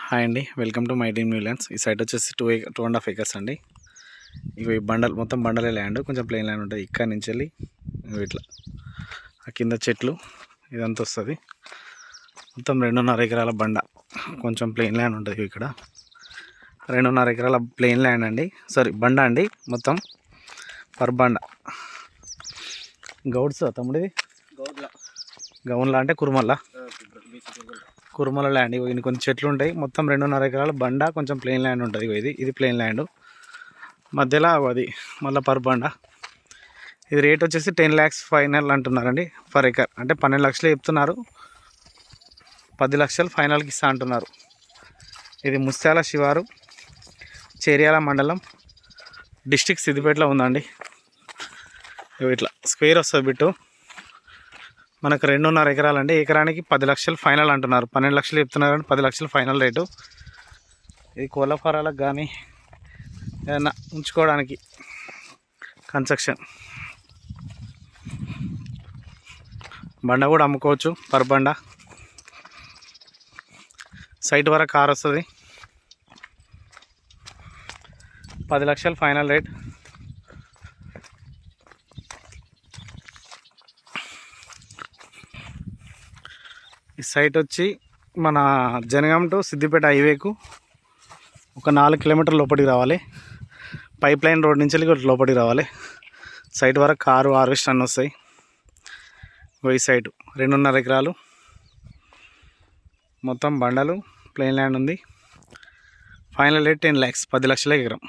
Hi అండి, welcome to my dream new lands. ఈ site వచ్చేసి 2.5 acres అండి. ఇవి బండలు, మొత్తం బండలే ల్యాండ్, కొంచెం ప్లెయిన్ ల్యాండ్ ఉంటుంది. ఇక్కడ నుంచి వెళ్ళి ఇట్లా ఆ కింద చెట్లు ఇదంతా వస్తుంది. మొత్తం 2.5 ఎకరాల బండ, కొంచెం ప్లెయిన్ ల్యాండ్ ఉంటుంది. ఇక్కడ 2.5 ఎకరాల ప్లెయిన్ ల్యాండ్ అండి, సారీ బండ అండి. మొత్తం పర్ బండ గౌడ్స్ తమ్ముడిది గౌన్లా అంటే కురుమల ల్యాండ్. ఇవి కొన్ని చెట్లు ఉంటాయి. మొత్తం 2.5 ఎకరాల బండ, కొంచెం ప్లెయిన్ ల్యాండ్ ఉంటుంది. ఇది ప్లెయిన్ ల్యాండ్, మధ్యలో అది మళ్ళీ పర్ బండ. ఇది రేట్ వచ్చేసి 10 lakhs ఫైనల్ అంటున్నారండి పర్ ఎకర్. అంటే 12 లక్షలు చెప్తున్నారు, 10 లక్షలు ఫైనల్కి ఇస్తా అంటున్నారు. ఇది ముత్యాల శివారు, చేర్యాల మండలం, డిస్ట్రిక్ట్ సిద్దిపేటలో ఉందండి. ఇట్లా స్క్వేర్ వస్తుంది బిట్టు. మనకు 2.5 ఎకరాలు అండి. ఎకరానికి 10 లక్షలు ఫైనల్ అంటున్నారు. 12 లక్షలు చెప్తున్నారు కానీ 10 లక్షలు ఫైనల్ రేటు. ఇది కోళ్ళ ఫారాలకు కానీ ఏదైనా ఉంచుకోవడానికి కన్స్ట్రక్షన్. బండ కూడా అమ్ముకోవచ్చు పర్ బండ. సైట్ వరకు కార్ వస్తుంది. 10 లక్షలు ఫైనల్ రేట్. ఈ సైట్ వచ్చి మన జనగాం టు సిద్దిపేట హైవేకు ఒక 4 కిలోమీటర్ల లోపలికి రావాలి. పైప్ లైన్ రోడ్ నుంచి లోపలికి రావాలి. సైట్ వరకు కారు హార్వెస్ట్ అన్నీ వస్తాయి. ఈ సైటు 2.5 ఎకరాలు, మొత్తం బండలు, ప్లెయిన్ ల్యాండ్ ఉంది. ఫైనల్ రేట్ 10 lakhs, 10 లక్షల ఎకరం.